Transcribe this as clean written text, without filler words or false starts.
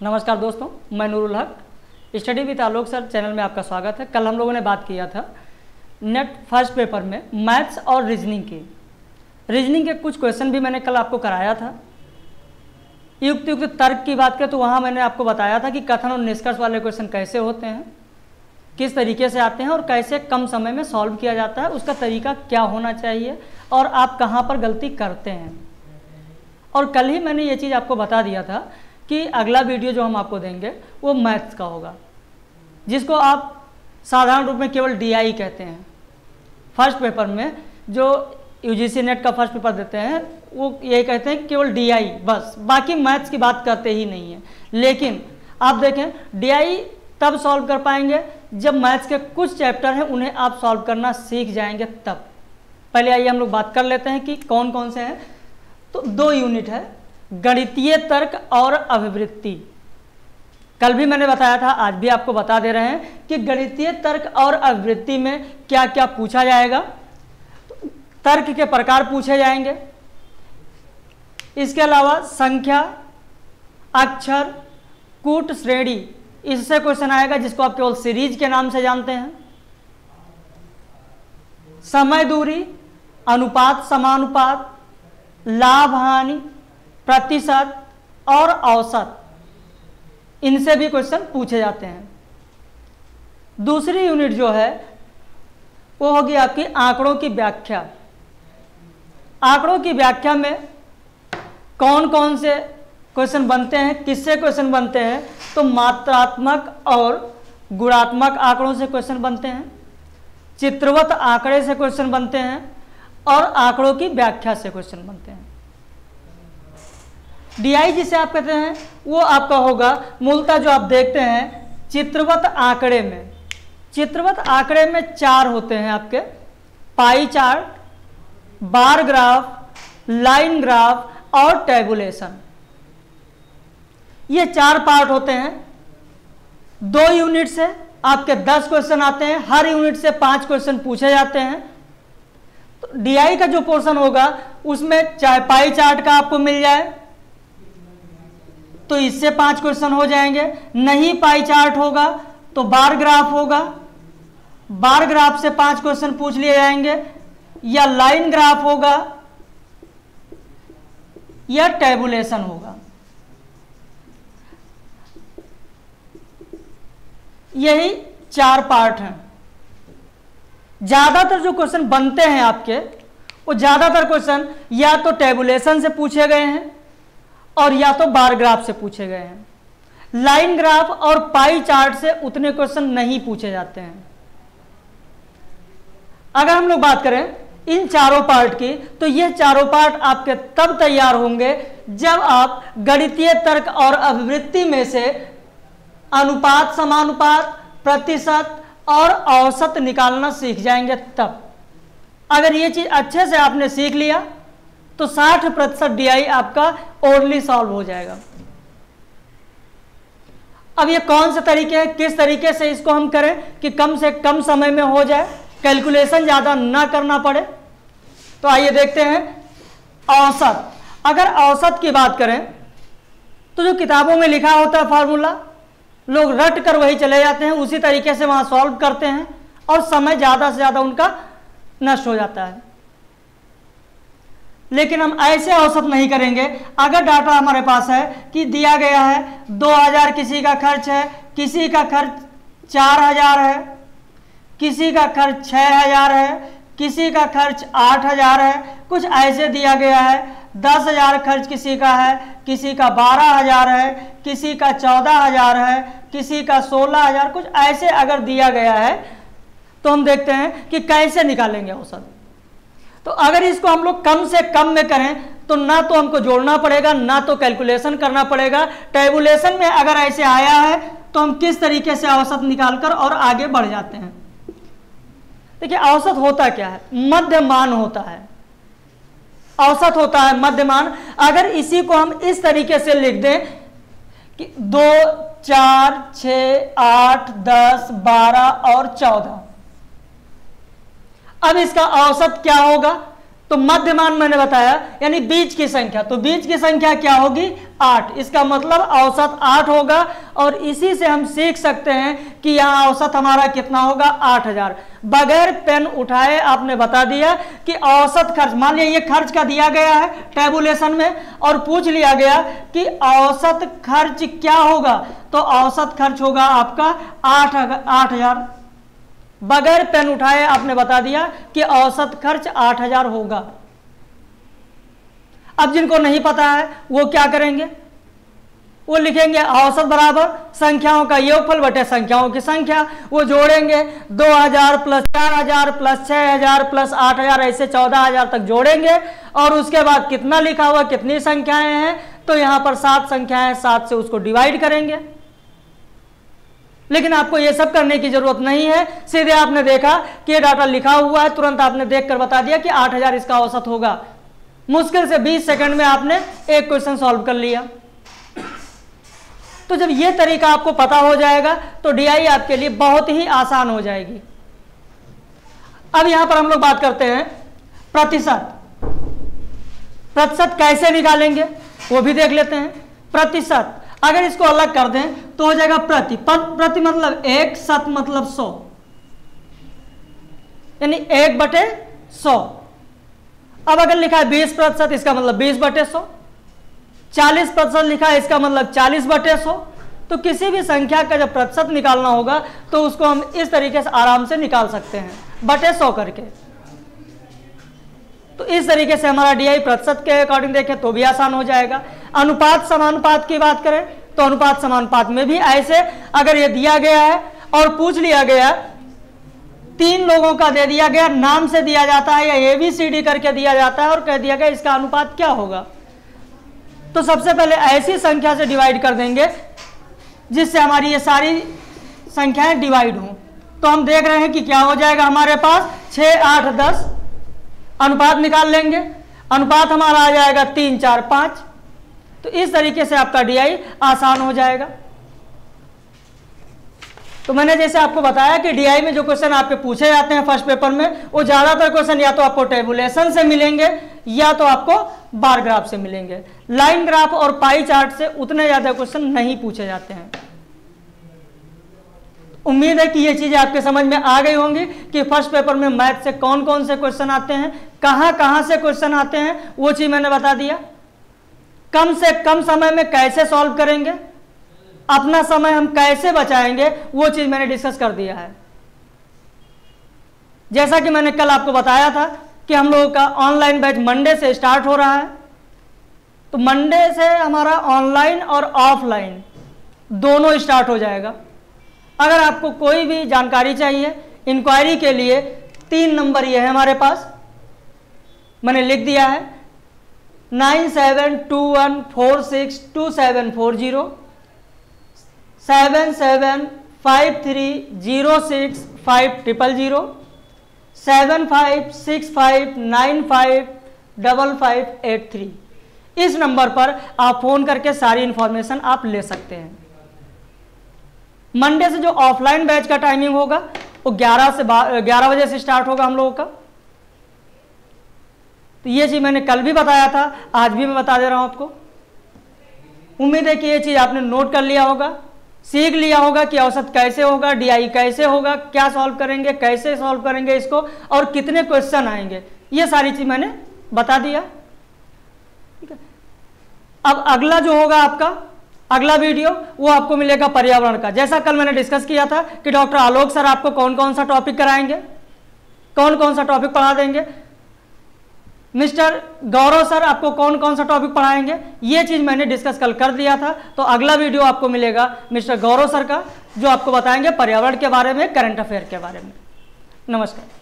नमस्कार दोस्तों, मैं नूरुल हक, study with Alok sir channel में आपका स्वागत है। कल हम लोगों ने बात किया था नेट फर्स्ट पेपर में मैथ्स और रीजनिंग के कुछ क्वेश्चन भी मैंने कल आपको कराया था। युक्त तर्क की बात करें तो वहाँ मैंने आपको बताया था कि कथन और निष्कर्ष वाले क्वेश्चन कैसे होते हैं, किस तरीके से आते हैं और कैसे कम समय में सॉल्व किया जाता है, उसका तरीका क्या होना चाहिए और आप कहाँ पर गलती करते हैं। और कल ही मैंने ये चीज़ आपको बता दिया था कि अगला वीडियो जो हम आपको देंगे वो मैथ्स का होगा, जिसको आप साधारण रूप में केवल DI कहते हैं। फर्स्ट पेपर में जो UGC नेट का फर्स्ट पेपर देते हैं वो ये कहते हैं केवल DI, बस बाकी मैथ्स की बात करते ही नहीं है। लेकिन आप देखें DI तब सॉल्व कर पाएंगे जब मैथ्स के कुछ चैप्टर हैं उन्हें आप सॉल्व करना सीख जाएंगे तब। पहले आइए हम लोग बात कर लेते हैं कि कौन कौन से हैं। तो 2 यूनिट है, गणितीय तर्क और अभिवृत्ति। कल भी मैंने बताया था, आज भी आपको बता दे रहे हैं कि गणितीय तर्क और अभिवृत्ति में क्या क्या पूछा जाएगा। तर्क के प्रकार पूछे जाएंगे, इसके अलावा संख्या, अक्षर, कूट, श्रेणी, इससे क्वेश्चन आएगा जिसको आप केवल सीरीज के नाम से जानते हैं। समय, दूरी, अनुपात, समानुपात, लाभ हानि, प्रतिशत और औसत, इनसे भी क्वेश्चन पूछे जाते हैं। दूसरी यूनिट जो है वो होगी आपकी आंकड़ों की व्याख्या। आंकड़ों की व्याख्या में कौन कौन से क्वेश्चन बनते हैं, किससे क्वेश्चन बनते हैं, तो मात्रात्मक और गुणात्मक आंकड़ों से क्वेश्चन बनते हैं, चित्रवत आंकड़े से क्वेश्चन बनते हैं और आंकड़ों की व्याख्या से क्वेश्चन बनते हैं। DI जिसे आप कहते हैं वो आपका होगा मूलतः जो आप देखते हैं चित्रवत आंकड़े में। चित्रवत आंकड़े में 4 होते हैं आपके, pie chart, bar graph, line graph और टेबुलेशन। ये 4 पार्ट होते हैं। 2 यूनिट से आपके 10 क्वेश्चन आते हैं, हर यूनिट से 5 क्वेश्चन पूछे जाते हैं। तो DI का जो पोर्शन होगा उसमें चाहे पाई चार्ट का आपको मिल जाए तो इससे 5 क्वेश्चन हो जाएंगे, नहीं पाई चार्ट होगा तो बार ग्राफ होगा, बार ग्राफ से 5 क्वेश्चन पूछ लिए जाएंगे, या लाइन ग्राफ होगा या टेबुलेशन होगा। यही 4 पार्ट हैं। ज्यादातर जो क्वेश्चन बनते हैं आपके वो ज्यादातर क्वेश्चन या तो टेबुलेशन से पूछे गए हैं और या तो बार ग्राफ से पूछे गए हैं। लाइन ग्राफ और पाई चार्ट से उतने क्वेश्चन नहीं पूछे जाते हैं। अगर हम लोग बात करें इन 4 पार्ट की तो ये 4 पार्ट आपके तब तैयार होंगे जब आप गणितीय तर्क और अभिवृत्ति में से अनुपात, समानुपात, प्रतिशत और औसत निकालना सीख जाएंगे तब। अगर ये चीज अच्छे से आपने सीख लिया तो 60% DI आपका ओरली सॉल्व हो जाएगा। अब ये कौन से तरीके हैं, किस तरीके से इसको हम करें कि कम से कम समय में हो जाए, कैलकुलेशन ज्यादा ना करना पड़े। तो आइए देखते हैं औसत। अगर औसत की बात करें तो जो किताबों में लिखा होता है फार्मूला, लोग रट कर वही चले जाते हैं, उसी तरीके से वहां सॉल्व करते हैं और समय ज्यादा से ज्यादा उनका नष्ट हो जाता है। लेकिन हम ऐसे औसत नहीं करेंगे। अगर डाटा हमारे पास है कि दिया गया है 2000 किसी का खर्च है, किसी का खर्च 4000 है, किसी का खर्च 6000 है, किसी का खर्च 8000 है, कुछ ऐसे दिया गया है, 10,000 खर्च किसी का है, किसी का 12,000 है, किसी का 14,000 है, किसी का 16,000, कुछ ऐसे अगर दिया गया है तो हम देखते हैं कि कैसे निकालेंगे औसत। तो अगर इसको हम लोग कम से कम में करें तो ना तो हमको जोड़ना पड़ेगा ना तो कैलकुलेशन करना पड़ेगा। टेबुलेशन में अगर ऐसे आया है तो हम किस तरीके से औसत निकालकर और आगे बढ़ जाते हैं। देखिए औसत होता क्या है, मध्यमान होता है। औसत होता है मध्यमान। अगर इसी को हम इस तरीके से लिख दें कि 2, 4, 6, 8, 10, 12 और 14, अब इसका औसत क्या होगा? तो मध्यमान मैंने बताया यानी बीच की संख्या, तो बीच की संख्या क्या होगी? 8। इसका मतलब औसत 8 होगा और इसी से हम सीख सकते हैं कि यहाँ औसत हमारा कितना होगा 8000। बगैर पेन उठाए आपने बता दिया कि औसत खर्च, मान लिया ये खर्च का दिया गया है टेबुलेशन में और पूछ लिया गया कि औसत खर्च क्या होगा, तो औसत खर्च होगा आपका 8000। बगैर पेन उठाए आपने बता दिया कि औसत खर्च 8000 होगा। अब जिनको नहीं पता है वो क्या करेंगे, वो लिखेंगे औसत बराबर संख्याओं का योगफल बटे संख्याओं की संख्या। वो जोड़ेंगे 2000 प्लस 4000 प्लस 6000 प्लस 8000, ऐसे 14000 तक जोड़ेंगे और उसके बाद कितना लिखा हुआ, कितनी संख्याएं हैं, तो यहां पर 7 संख्याएं, 7 से उसको डिवाइड करेंगे। लेकिन आपको ये सब करने की जरूरत नहीं है, सीधे आपने देखा कि ये डाटा लिखा हुआ है, तुरंत आपने देखकर बता दिया कि 8000 इसका औसत होगा। मुश्किल से 20 सेकंड में आपने एक क्वेश्चन सॉल्व कर लिया। तो जब ये तरीका आपको पता हो जाएगा तो डीआई आपके लिए बहुत ही आसान हो जाएगी। अब यहां पर हम लोग बात करते हैं प्रतिशत। प्रतिशत कैसे निकालेंगे वो भी देख लेते हैं। प्रतिशत अगर इसको अलग कर दें तो हो जाएगा प्रति। प्रति मतलब 1, शत मतलब 100, यानी 1/100। अब अगर लिखा है 20%, इसका मतलब 20/100। 40% लिखा है, इसका मतलब 40/100। तो किसी भी संख्या का जब प्रतिशत निकालना होगा तो उसको हम इस तरीके से आराम से निकाल सकते हैं, बटे 100 करके। तो इस तरीके से हमारा डीआई प्रतिशत के अकॉर्डिंग देखें तो भी आसान हो जाएगा। अनुपात समानुपात की बात करें तो अनुपात समानुपात में भी ऐसे, अगर ये दिया गया है और पूछ लिया गया, 3 लोगों का दे दिया गया, नाम से दिया जाता है या ABCD करके दिया जाता है और कह दिया गया इसका अनुपात क्या होगा, तो सबसे पहले ऐसी संख्या से डिवाइड कर देंगे जिससे हमारी ये सारी संख्याएं डिवाइड हों। तो हम देख रहे हैं कि क्या हो जाएगा हमारे पास 6, 8, 10। अनुपात निकाल लेंगे, अनुपात हमारा आ जाएगा 3, 4, 5। तो इस तरीके से आपका डीआई आसान हो जाएगा। तो मैंने जैसे आपको बताया कि डीआई में जो क्वेश्चन आपके पूछे जाते हैं फर्स्ट पेपर में, वो ज्यादातर क्वेश्चन या तो आपको टेबुलेशन से मिलेंगे या तो आपको बार ग्राफ से मिलेंगे। लाइन ग्राफ और पाई चार्ट से उतने ज्यादा क्वेश्चन नहीं पूछे जाते हैं। उम्मीद है कि ये चीजें आपके समझ में आ गई होंगी कि फर्स्ट पेपर में मैथ से कौन कौन से क्वेश्चन आते हैं, कहां से क्वेश्चन आते हैं, वो चीज मैंने बता दिया। कम से कम समय में कैसे सॉल्व करेंगे, अपना समय हम कैसे बचाएंगे, वो चीज मैंने डिस्कस कर दिया है। जैसा कि मैंने कल आपको बताया था कि हम लोगों का ऑनलाइन बैच मंडे से स्टार्ट हो रहा है। तो मंडे से हमारा ऑनलाइन और ऑफलाइन दोनों स्टार्ट हो जाएगा। अगर आपको कोई भी जानकारी चाहिए, इंक्वायरी के लिए 3 नंबर ये है हमारे पास, मैंने लिख दिया है 9721462740, 7753065000, 7565955583। इस नंबर पर आप फोन करके सारी इंफॉर्मेशन आप ले सकते हैं। मंडे से जो ऑफलाइन बैच का टाइमिंग होगा वो 11 बजे से स्टार्ट होगा हम लोगों का। तो ये चीज मैंने कल भी बताया था, आज भी मैं बता दे रहा हूं आपको। उम्मीद है कि ये चीज आपने नोट कर लिया होगा, सीख लिया होगा कि औसत कैसे होगा, डीआई कैसे होगा, क्या सॉल्व करेंगे, कैसे सॉल्व करेंगे इसको और कितने क्वेश्चन आएंगे, ये सारी चीज मैंने बता दिया। ठीक है, अब अगला जो होगा आपका अगला वीडियो वो आपको मिलेगा पर्यावरण का। जैसा कल मैंने डिस्कस किया था कि डॉक्टर आलोक सर आपको कौन कौन सा टॉपिक कराएंगे, कौन कौन सा टॉपिक पढ़ा देंगे, मिस्टर गौरव सर आपको कौन कौन सा टॉपिक पढ़ाएंगे, ये चीज मैंने डिस्कस कल कर दिया था। तो अगला वीडियो आपको मिलेगा मिस्टर गौरव सर का, जो आपको बताएंगे पर्यावरण के बारे में, करंट अफेयर के बारे में। नमस्कार।